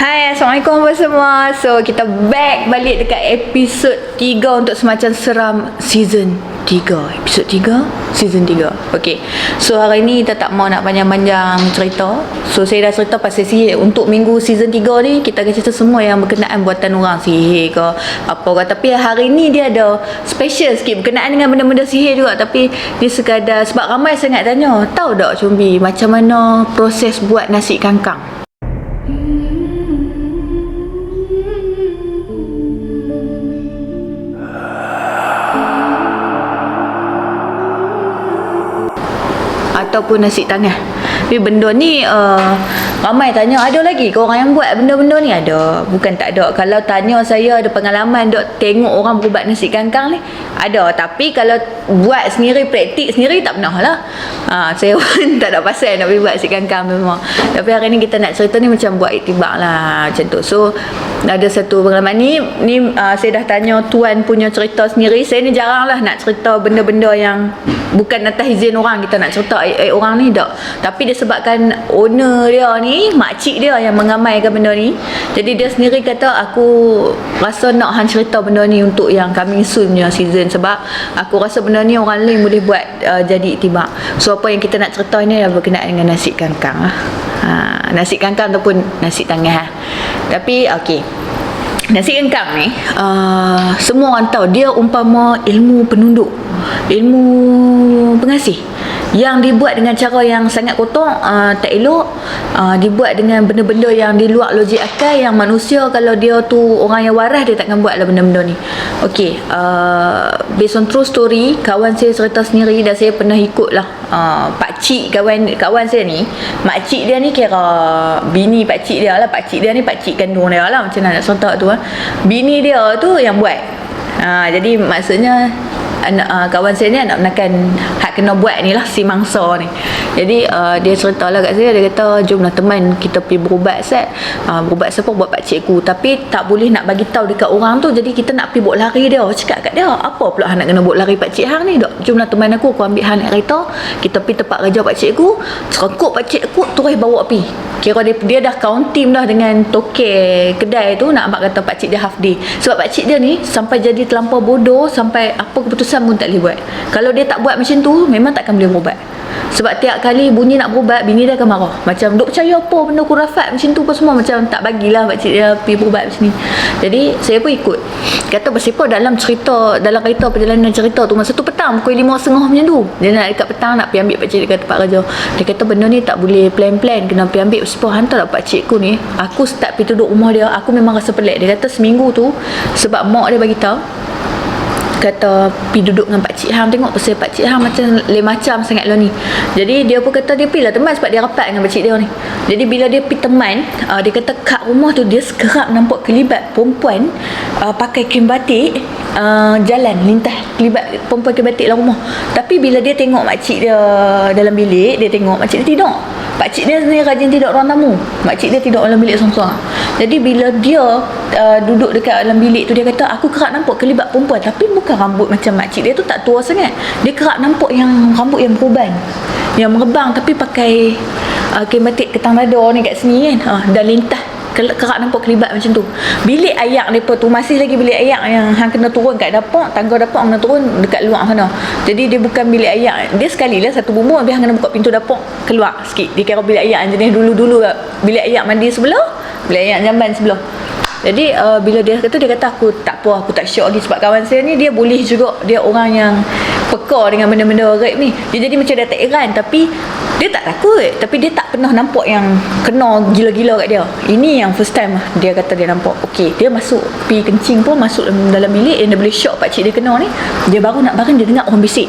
Hai, Assalamualaikum apa semua. So, kita back balik dekat episod 3 untuk semacam seram season 3. Episod 3, season 3. Okay. So, hari ni kita tak mau nak panjang-panjang cerita. So, saya dah cerita pasal sihir. Untuk minggu season 3 ni, kita akan cerita semua yang berkenaan buatan orang, sihir ke apa ke. Tapi hari ni dia ada special sikit berkenaan dengan benda-benda sihir juga. Tapi dia sekadar, sebab ramai sangat tanya, tahu tak Combi macam mana proses buat nasi kangkang? Ataupun nasi tangan. Tapi benda ni ramai tanya, ada lagi ke orang yang buat benda-benda ni? Ada, bukan tak ada. Kalau tanya saya ada pengalaman dok tengok orang berubat nasi kangkang ni, ada. Tapi kalau buat sendiri, praktik sendiri, tak pernah lah. Saya pun tak ada pasal nak pergi buat nasi kangkang memang. Tapi hari ni kita nak cerita ni macam buat iktibar lah, macam tu. So ada satu pengalaman ni saya dah tanya tuan punya cerita sendiri. Saya ni jarang lah nak cerita benda-benda yang bukan atas izin orang. Kita nak cerita orang ni tak. Tapi disebabkan owner dia ni, makcik dia yang mengamaikan benda ni, jadi dia sendiri kata, aku rasa nak hang cerita benda ni untuk yang coming soon punya season. Sebab aku rasa benda ni orang lain boleh buat jadi iktibar. So apa yang kita nak cerita ni adalah berkenaan dengan nasi kangkang lah. Nasi kangkang ataupun nasi tangan. Tapi okey, nasi kangkang ni semua orang tahu dia umpama ilmu penunduk, ilmu pengasih yang dibuat dengan cara yang sangat kotor, tak elok, dibuat dengan benda-benda yang di luar logik akal, yang manusia kalau dia tu orang yang waras, dia takkan buat lah benda-benda ni. Okey, based on true story, kawan saya cerita sendiri dan saya pernah ikut lah. Pakcik kawan saya ni, makcik dia ni kira bini pakcik dia lah. Pakcik dia ni pakcik kandung dia lah, macam mana nak cerita tu. Bini dia tu yang buat. Jadi maksudnya kawan saya ni nak menakan hak kena buat ni lah, si mangsa ni. Jadi dia cerita lah kat saya, dia kata, jomlah teman kita pergi berubat Sat. Berubat siapa? Buat pakcikku. Tapi tak boleh nak bagi tahu dekat orang tu, jadi kita nak pergi bawa lari dia. Cakap kat dia, apa pula hang nak kena bawa lari pakcik hang ni? Dok, jomlah teman aku ambil hang naik kereta, kita pergi tempat kerja pakcikku, serangkut pakcikku, terus bawa pergi. Kira dia dah counting dah dengan toke kedai tu, nak abang kata pakcik dia half day. Sebab pakcik dia ni sampai jadi terlampau bodoh, sampai apa keputusan pun tak boleh buat. Kalau dia tak buat macam tu, memang takkan boleh berubat. Sebab tiap kali bunyi nak berubat, bini dia akan marah. Macam, duk percaya apa benda kurafat macam tu apa semua. Macam tak bagilah pakcik dia pergi berubat macam ni. Jadi saya pun ikut. Kata bersepah dalam kereta perjalanan cerita tu, masa tu petang pukul 5.30 macam tu. Dia nak dekat petang nak pergi ambil pakcik dekat tempat kerja. Dia kata benda ni tak boleh plan-plan, kena pergi ambil. Bersepah hantar lah pakcikku ni. Aku start pergi duduk rumah dia, aku memang rasa pelik. Dia kata seminggu tu, sebab mak dia bagi tahu, kata pergi duduk dengan pakcik hang, tengok pasal pakcik hang macam lain macam sangat lah ni. Jadi dia pun kata dia pergi lah teman, sebab dia rapat dengan pakcik dia ni. Jadi bila dia pergi teman, dia kata kat rumah tu dia sekerap nampak kelibat perempuan pakai kain batik, jalan lintas kelibat perempuan kain batik dalam rumah. Tapi bila dia tengok makcik dia dalam bilik, dia tengok makcik dia tidur. Pakcik dia sendiri rajin tidur ruang tamu, makcik dia tidur dalam bilik seorang-seorang. Jadi bila dia duduk dekat dalam bilik tu, dia kata aku kerap nampak kelibat perempuan, tapi bukan rambut macam makcik dia tu, tak tua sangat. Dia kerap nampak yang rambut yang beruban, yang merebang, tapi pakai kain batik ketang dada ni kat sini kan, dan lintas kerap nampak kelibat macam tu. Bilik ayak mereka tu masih lagi bilik ayak yang hang kena turun kat dapur, tangga dapur kena turun dekat luar sana. Jadi dia bukan bilik ayak, dia sekali lah satu bumbung, habis hang kena buka pintu dapur keluar sikit. Dia kira bilik ayak jenis dulu-dulu lah. Bilik ayak mandi sebelah, bilik ayak jamban sebelah. Jadi bila dia kata aku tak puas, aku tak syok lagi. Sebab kawan saya ni dia boleh juga, dia orang yang peka dengan benda-benda gaib ni. Dia jadi macam dah tak heran, tapi dia tak takut. Tapi dia tak pernah nampak yang kena gila-gila kat dia. Ini yang first time dia kata dia nampak. Okey, dia masuk pergi kencing pun, masuk dalam bilik, dia boleh syok pakcik dia kena ni. Dia baru nak bangun, dia dengar orang bisik,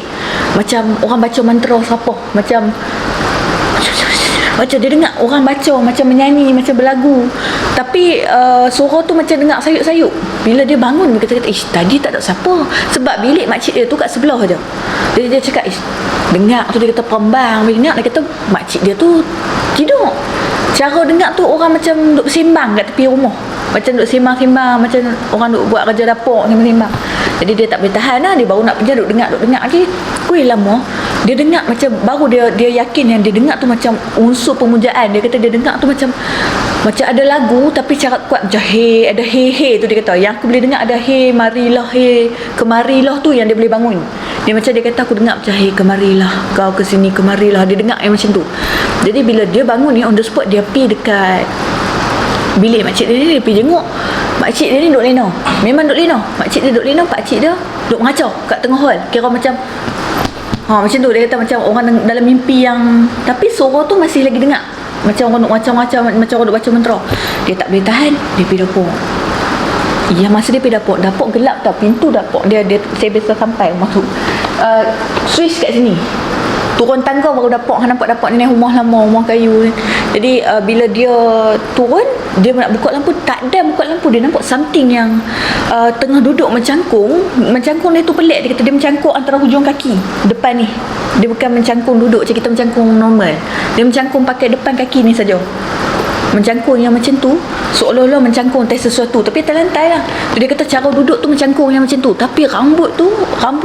macam orang baca mantra siapa, macam dia dengar orang baca, macam menyanyi, macam berlagu. Tapi suara tu macam dengar sayup-sayup. Bila dia bangun, dia kata, tadi tak ada siapa. Sebab bilik makcik dia tu kat sebelah je. Jadi dia cakap, dengar tu, dia kata perembang. Dia dengar, dia kata makcik dia tu tidur. Cara dengar tu orang macam duk sembang kat tepi rumah, macam duk sembang-sembang, macam orang duk buat kerja dapur sembang-sembang. Jadi dia tak boleh tahan lah, dia baru nak pergi, duk dengar lagi. Kuih lama dia dengar, macam baru dia yakin yang dia dengar tu macam unsur pemujaan. Dia kata dia dengar tu macam Macam ada lagu tapi cara kuat macam hey, ada hey tu dia kata. Yang aku boleh dengar ada hey marilah, hey kemarilah tu yang dia boleh bangun. Dia macam dia kata aku dengar macam hey kemarilah, kau ke sini kemarilah. Dia dengar yang macam tu. Jadi bila dia bangun ni on the spot dia pergi dekat bilik makcik dia ni, dia pergi jenguk. Makcik dia ni duduk lena. Memang duduk lena. Makcik dia duduk lena, pakcik dia duduk mengacau kat tengah hall. Kira macam macam tu dia kata, macam orang dalam mimpi yang tapi suara tu masih lagi dengar. Macam orang duk macam-macam, macam orang duk baca mantra. Dia tak boleh tahan, dia pergi dapur. Ya, masa dia pergi dapur gelap tau, pintu dapur dia saya biasa sampai masuk. Switch kat sini. Turun tangga baru dapur, nampak dapur ni rumah lama, rumah kayu. Jadi bila dia turun, dia nak buka lampu, tak ada buka lampu, dia nampak something yang tengah duduk mencangkung dia tu pelik. Dia kata dia mencangkung antara hujung kaki depan ni. Dia bukan mencangkung duduk macam kita mencangkung normal. Dia mencangkung pakai depan kaki ni saja. Mencangkung yang macam tu, seolah-olah mencangkung atas sesuatu, tapi atas lantai lah. Dia kata cara duduk tu mencangkung yang macam tu. Tapi rambut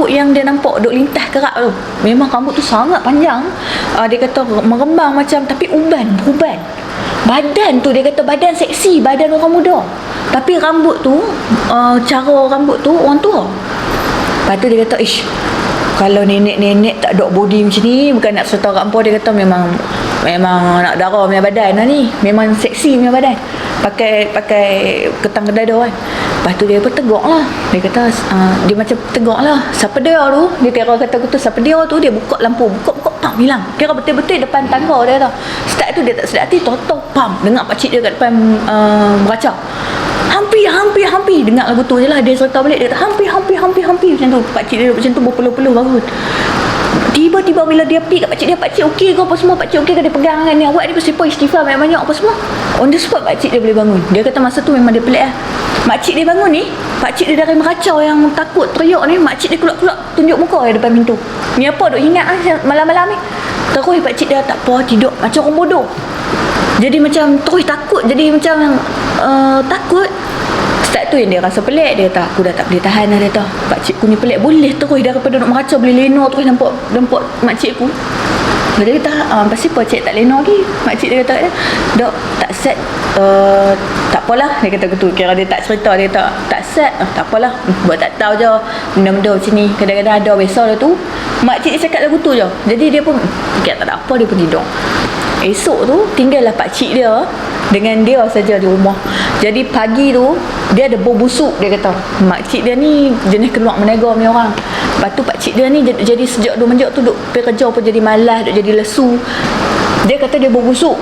yang dia nampak duk lintah kerak tu, memang rambut tu sangat panjang. Dia kata merembang macam, tapi uban. Badan tu, dia kata badan seksi, badan orang muda. Tapi rambut tu, cara rambut tu orang tua. Lepas tu dia kata, kalau nenek-nenek tak ada body macam ni, bukan nak serta kat apa, dia kata memang nak darah punya badan lah ni. Memang seksi punya badan. Pakai ketang kedada kan. Lepas tu dia pun tegak lah. Dia kata, dia macam tegak lah. Siapa dia tu? Dia kira kata aku tu, siapa dia tu? Dia buka lampu. Buka, pam, hilang. Kira betul-betul depan tangga dia tau. Start tu dia tak sedar hati, tok-tok, pam. Dengar pakcik dia kat depan beraca. Hampir dengar lagu tu je lah. Dia serta balik, dia kata hampir macam tu. Pakcik dia macam tu berpeluh-peluh bangun. Tiba-tiba bila dia pergi kat pakcik okey ke apa semua, pakcik okey ke, dia pegang kan ni, awak ni pasti istighfar banyak-banyak apa semua. On the spot pakcik dia boleh bangun. Dia kata masa tu memang dia pelik lah. Makcik dia bangun ni, pakcik dia dari meracau yang takut teriak ni, makcik dia keluar tunjuk muka dia depan pintu. Ni apa duk ingat malam-malam ni. Terus pakcik dia tak apa, tidur macam orang bodoh. Jadi macam terus takut, jadi macam takut. Start tu yang dia rasa pelik. Dia kata aku dah tak boleh tahan dah. Dia kata pakcikku ni pelik, boleh terus daripada nak meracau boleh lena terus nampak makcikku. Dia kata pasti pakcik tak lena lagi. Makcik dia kata dok tak set, tak apalah. Dia kata gitu. Kira dia tak cerita, dia kata tak set, tak apalah, buat tak tahu je benda-benda macam ni, kadang-kadang ada biasa dah tu. Makcik dia cakap lagu tu je. Jadi dia pun fikir tak ada apa, dia pun tidur. Esok tu tinggallah pakcik dia dengan dia saja di rumah. Jadi pagi tu dia ada bau busuk. Dia kata makcik dia ni jenis keluar menega punya orang. Lepas tu pakcik dia ni jadi sejak dua menjak tu duk pergi kerja pun jadi malas, duk jadi lesu. Dia kata dia bau busuk.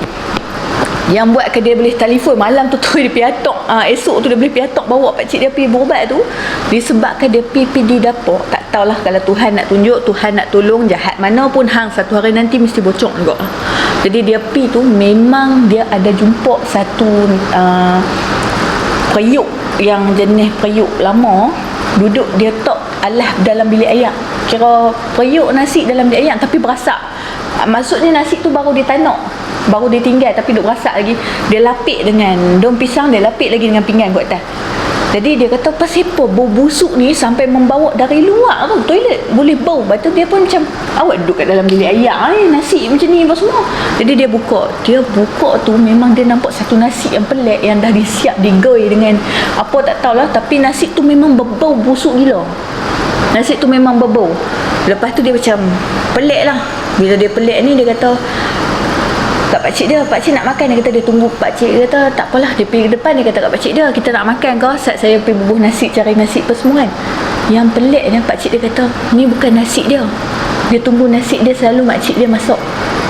Yang buatkan dia boleh telefon malam tu dia pergi atok. Esok tu dia boleh pergi atok bawa pakcik dia pergi berubat tu. Disebabkan dia pergi di dapur. Tak tahulah kalau Tuhan nak tunjuk, Tuhan nak tolong, jahat mana pun hang satu hari nanti mesti bocor juga. Jadi dia pergi tu memang dia ada jumpa satu periuk yang jenis periuk lama, duduk dia tok alah dalam bilik air. Kira periuk nasi dalam bilik air tapi berasak. Maksudnya nasi tu baru dia tanak, baru dia tinggal tapi duk berasak lagi. Dia lapik dengan daun pisang, dia lapik lagi dengan pinggan kat atas. Jadi dia kata pasal apa bau busuk ni sampai membawa dari luar tu toilet boleh bau. Lepas tu dia pun macam awak duduk kat dalam bilik air ni nasi macam ni apa semua. Jadi dia buka tu memang dia nampak satu nasi yang pelik yang dah disiap digoi dengan apa tak tahulah, tapi nasi tu memang berbau busuk gila. Nasi tu memang berbau. Lepas tu dia macam pelik lah. Bila dia pelik ni dia kata kat pakcik nak makan. Dia kata dia tunggu pakcik. Dia kata tak apalah, dia pergi ke depan. Dia kata kat pakcik dia, kita nak makan ke? Saat saya pergi bubuh nasi, cari nasi apa semua kan. Yang peliknya pakcik dia kata ni bukan nasi dia. Dia tunggu nasi dia selalu makcik dia masak.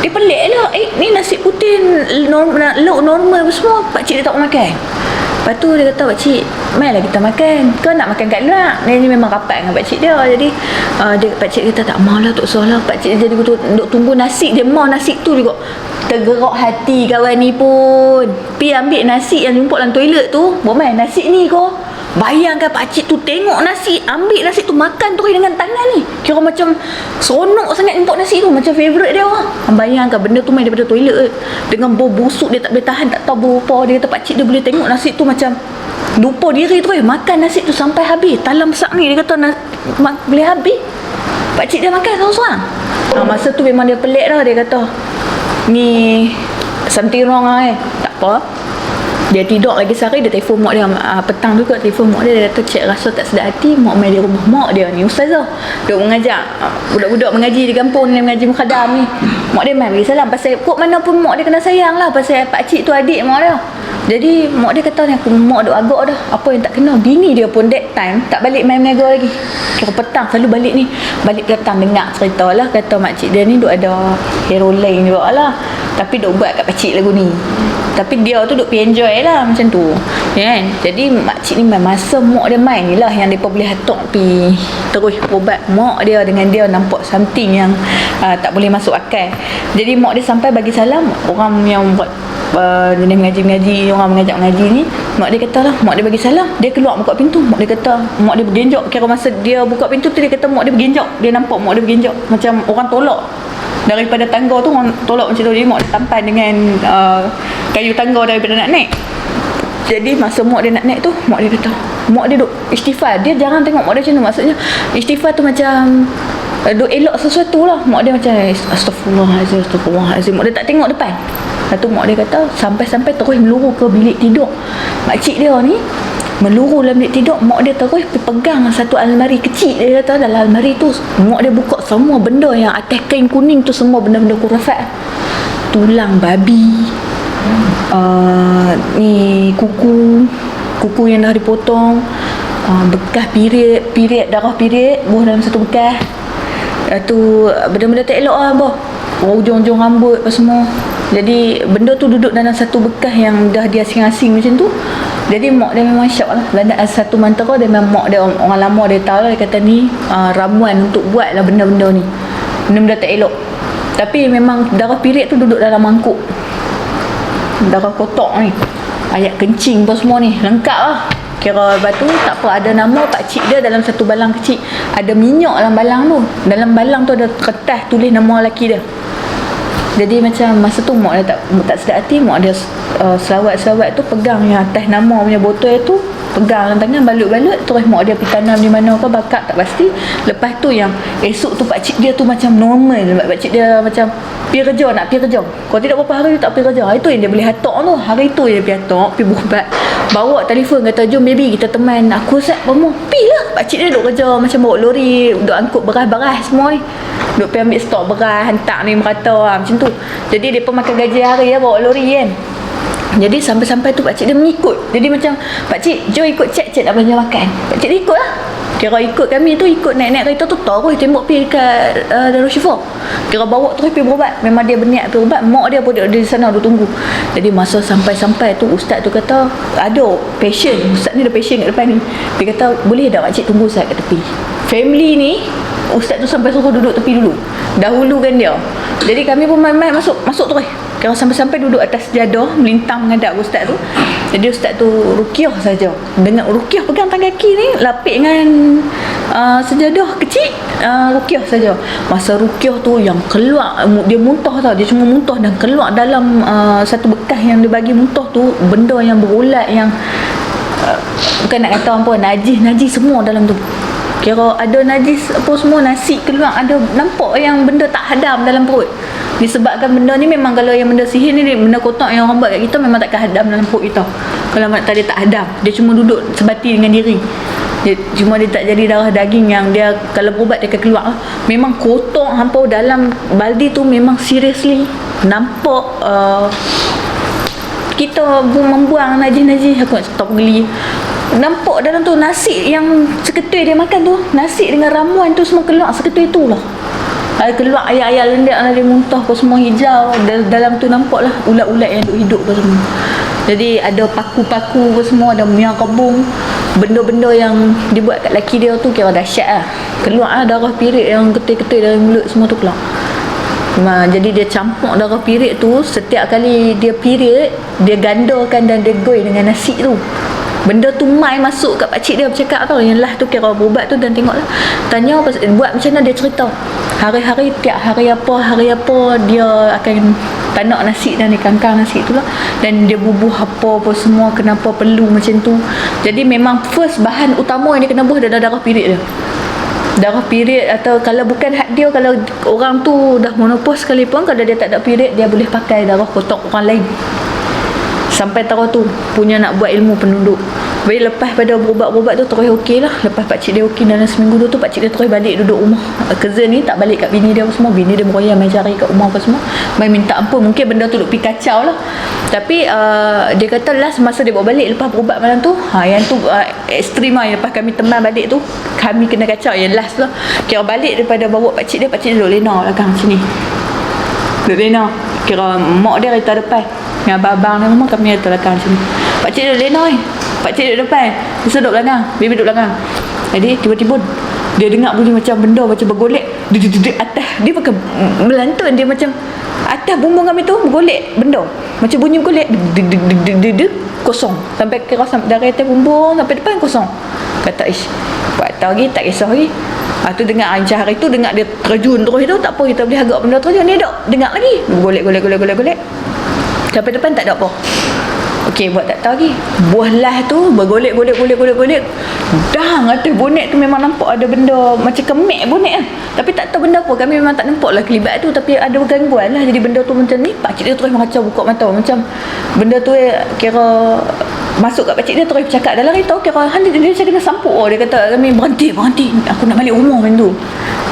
Dia pelik lah, ni nasi putih lauk normal apa semua, pakcik dia tak mau makan. Lepas tu dia kata pakcik, mainlah kita makan. Kau nak makan kat luar? Ni memang rapat dengan pakcik dia. Jadi pakcik kata tak maulah, tak usah lah. Pakcik dia jadi duk tunggu nasi. Dia mau nasi tu juga. Tergerak hati kawan ni pun. Pergi ambil nasi yang jumpa dalam toilet tu. Buat main nasi ni kau. Bayangkan pakcik tu tengok nasi, ambil nasi tu makan terus dengan tangan ni. Kira macam seronok sangat jumpa nasi tu. Macam favourite dia lah. Bayangkan benda tu main daripada toilet. Dengan bau busuk dia tak boleh tahan, tak tahu bau apa. Dia kata pakcik dia boleh tengok nasi tu macam lupa diri terus. Makan nasi tu sampai habis. Talam besar ni dia kata boleh habis. Pakcik dia makan seorang-seorang. Masa tu memang dia pelik lah. Dia kata ni something wrong lah tak apa. Dia tidur lagi sehari, dia telefon mak dia, petang juga telefon mak dia, dia kata cik rasa tak sedar hati, mak main di rumah mak dia ni ustazah duk mengajar budak-budak mengaji di kampung ni, mengaji mukhadam ni. Mak dia main bagi salam, pasal kok mana pun mak dia kena sayang lah, pasal pakcik tu adik mak dia. Jadi mak dia kata ni, aku mak duk agak dah, apa yang tak kena. Bini dia pun that time tak balik main meniaga lagi, kira petang selalu balik ni, balik petang dengar cerita lah, kata makcik dia ni duk ada hero lain juga lah, tapi duk buat kat pakcik lagu ni, tapi dia tu duk pergi enjoy lah macam tu kan. Jadi makcik ni masa mak dia main ni lah yang mereka boleh hatok pergi terus berubat. Mak dia dengan dia nampak something yang tak boleh masuk akal. Jadi mak dia sampai bagi salam orang yang buat jenis mengaji-mengaji, orang mengajak mengaji ni. Mak dia kata lah, mak dia bagi salam, dia keluar buka pintu, mak dia kata mak dia bergenjok. Kira masa dia buka pintu tu, dia kata mak dia bergenjok, dia nampak mak dia bergenjok macam orang tolak daripada tangga tu, orang tolak macam tu. Jadi mak dia tampan dengan kayu tangga daripada nak naik. Jadi masa mak dia nak naik tu, mak dia kata, mak dia duk istighfar. Dia jarang tengok mak dia macam tu, maksudnya istighfar tu macam duk elok sesuatu lah. Mak dia macam astagfirullahalazim, astagfirullahalazim. Mak dia tak tengok depan. Lepas tu mak dia kata sampai-sampai terus meluru ke bilik tidur makcik dia ni, meluru dalam bilik tidur. Mak dia terus pegang satu almari kecil. Dia kata dalam almari tu mak dia buka semua benda yang atas kain kuning tu, semua benda-benda khurafat. Tulang babi, ni kuku yang dah dipotong, bekas period darah period buah dalam satu bekas. Tu benda-benda tak elok lah boh, ujung-ujung rambut apa semua. Jadi benda tu duduk dalam satu bekas yang dah dia asing-asing macam tu. Jadi mak dia memang syok lah. Dan satu mantra dia memang, mak dia orang lama dia tahu lah, dia kata ni ramuan untuk buat lah benda-benda ni, benda-benda tak elok. Tapi memang darah period tu duduk dalam mangkuk, darah kotak ni, ayat kencing apa semua ni, lengkap lah. Kira lepas tu tak apa, ada nama pakcik dia dalam satu balang kecil, ada minyak dalam balang tu, dalam balang tu ada kertas tulis nama lelaki dia. Jadi macam masa tu mak dia tak sedar hati, mak dia selawat-selawat tu pegang yang atas nama punya botol tu, pegang dalam tangan, balut-balut, terus mak dia pergi tanam di mana ke, bakat tak pasti. Lepas tu yang esok tu pakcik dia tu macam normal, pakcik dia macam pergi kerja, nak pergi kerja. Kalau tidak berapa hari dia tak pergi kerja, itu yang dia boleh hatok tu. Hari tu dia pergi hatok, pergi berubat, bawa telefon kata jom baby kita teman aku Ustaz Bomo. Pergi lah, pakcik dia duk kerja macam bawa lori, duk angkut beras-beras semua ni, duk pergi ambil stok beras, hantar ni merata lah, macam tu. Jadi dia pun makan gaji hari lah bawa lori kan. Jadi sampai-sampai tu pakcik dia mengikut. Jadi macam pakcik jom ikut cek nak belanja makan, pakcik dia ikut lah. Kira ikut kami tu, ikut naik-naik kereta tu terus tembok pergi dekat Darul Shifa. Kira bawa terus pergi berubat. Memang dia berniat pergi berubat. Mak dia pun di sana duduk tunggu. Jadi masa sampai-sampai tu, ustaz tu kata ada patient, ustaz ni ada patient kat depan ni. Dia kata boleh tak makcik tunggu ustaz kat tepi. Family ni ustaz tu sampai suruh duduk tepi dulu, dahulukan dia. Jadi kami pun main-main masuk terus. Kira sampai-sampai duduk atas sejadah, melintang menghadap ustaz tu. Jadi ustaz tu ruqyah saja. Dengan ruqyah pegang tangan kaki ni, lapik dengan sejadah kecil, ruqyah saja. Masa ruqyah tu yang keluar, dia muntah tau. Dia cuma muntah dan keluar dalam satu bekas yang dia bagi muntah tu, benda yang berulat, yang bukan nak kata apa, najis semua dalam tu. Kira ada najis apa semua, nasi keluar, ada nampak yang benda tak hadam dalam perut. Disebabkan benda ni memang, kalau yang benda sihir ni, benda kotak yang orang buat kat kita memang takkan hadam dalam perut kita. Kalau dia tak hadam, dia cuma duduk sebati dengan diri. Dia tak jadi darah daging yang dia kalau berubat dia akan keluar. Memang kotak hampir dalam baldi tu, memang seriously nampak kita membuang najis-najis. Aku nak stop geli. Nampak dalam tu nasi yang seketui dia makan tu, nasi dengan ramuan tu semua keluar seketui tu lah. Ada keluar ayat-ayat lendak lah, dia muntah apa semua hijau. Dalam tu nampak lah ulat-ulat yang hidup apa semua. Jadi ada paku-paku apa semua, ada miang kebung, benda-benda yang dibuat kat laki dia tu kira dahsyat lah. Keluar lah darah pirit yang ketui-ketui dari mulut semua tu keluar. Jadi dia campur darah pirit tu, setiap kali dia pirit, dia gandakan dan dia goi dengan nasi tu. Benda tu mai masuk kat pakcik dia bercakap tau, yang lah tu kira berubat tu, dan tengoklah, tanya buat macam mana, dia cerita hari-hari, tiap hari apa dia akan tanak nasi dan dia kangkang nasi tu lah, dan dia bubuh apa semua, kenapa perlu macam tu. Jadi memang first bahan utama yang dia kena bubuh adalah darah pirit dia. Darah pirit, atau kalau bukan hak dia, kalau orang tu dah monopos sekalipun, kalau dia tak ada pirit, dia boleh pakai darah kotak orang lain. Sampai tahu tu punya nak buat ilmu penduduk. Baik lepas pada berubat-ubat tu terus okey lah. Lepas pakcik dia okey dalam seminggu tu pakcik dia terus balik duduk rumah. Cousin ni tak balik kat bini dia apa semua. Bini dia meroyak main cari kat rumah apa semua. Main minta ampun. Mungkin benda tu duk pergi kacau lah. Tapi dia kata last masa dia bawa balik lepas berubat malam tu, yang tu ekstrim lah. Lepas kami teman balik tu, kami kena kacau. Yang last tu kira balik daripada bawa pakcik dia duduk lena belakang sini. Duduk lena. Kira mak dia kereta depan. Dengan abang-abang dia rumah, kami kereta belakang sini. Pakcik duduk lena ni. Pakcik duduk depan. Dia duduk belakang. Bibi duduk belakang. Jadi tiba-tiba dia dengar bunyi macam benda macam bergolek di atas. Dia pakai melantun. Dia macam atas bumbung kami tu bergolek benda. Macam bunyi bergolek. Kosong. Sampai kira dari atas bumbung sampai depan kosong. Kata ish, buat tahu lagi tak kisah lagi. Tu dengar Aisyah hari tu dengar dia terjun terus tu, tak apa kita boleh agak benda terjun ni dok. Dengar lagi. Golek. Sampai depan tak ada apa. Okey, buat tak tahu lagi. Buah lah tu bergolek. Dah atas bonet tu memang nampak ada benda macam kemek bonet lah. Tapi tak tahu benda apa. Kami memang tak nampak lah kelibat tu. Tapi ada gangguan lah. Jadi benda tu macam ni. Pakcik dia terus mengacau buka mata. Macam benda tu kira masuk kat pakcik dia terus bercakap dalam kereta. Kira dia macam kena sampuk. Dia kata kami berhenti. Aku nak balik rumah macam tu.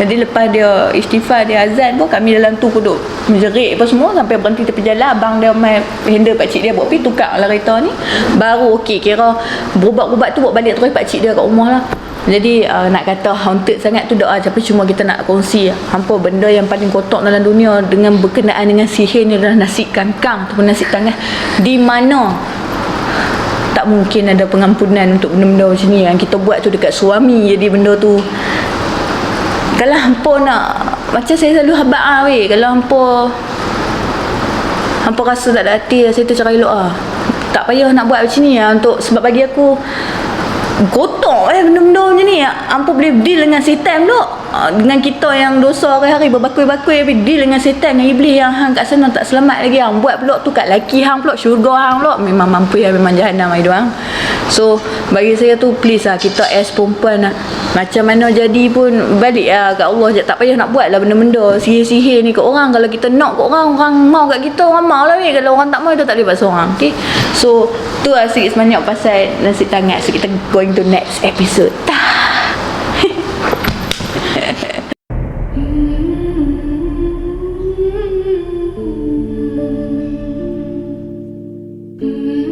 Jadi lepas dia istighfar, dia azan pun, kami dalam tu duduk menjerit apa semua sampai berhenti tepi jalan. Abang dia main handle pakcik dia buat pergi tukar lah kereta ni. Baru okey, kira berubat-ubat tu buat balik terus pakcik dia kat rumah lah. Jadi nak kata haunted sangat tu doa, tapi cuma kita nak kongsi hampa benda yang paling kotor dalam dunia dengan berkenaan dengan sihir ni adalah nasi kangkang ataupun nasi tangan. Di mana tak mungkin ada pengampunan untuk benda-benda macam ni. Yang kita buat tu dekat suami. Jadi benda tu, kalau hampa nak, macam saya selalu habaq kalau hampa rasa tak ada hati, saya tu cara elok tak payah nak buat macam ni untuk, sebab bagi aku kotor benda-benda macam ni. Hampa boleh deal dengan setan pula. Dengan kita yang dosa hari-hari berbakui-bakui, tapi deal dengan setan, dengan iblis yang hang kat sana tak selamat lagi. Hang buat pula tu kat laki hang pula, syurga hang pula, memang mampu memang jahanam hidup hang. So bagi saya tu please kita as perempuan macam mana jadi pun balik kat Allah je. Tak payah nak buat lah benda-benda sihir-sihir ni kat orang. Kalau kita nak kat orang, orang mau kat kita, orang mau lah weh. Kalau orang tak mau, kita tak boleh paksa orang. Okay, so tu lah sikit sebanyak pasal nasi tangan. So kita going to next episode.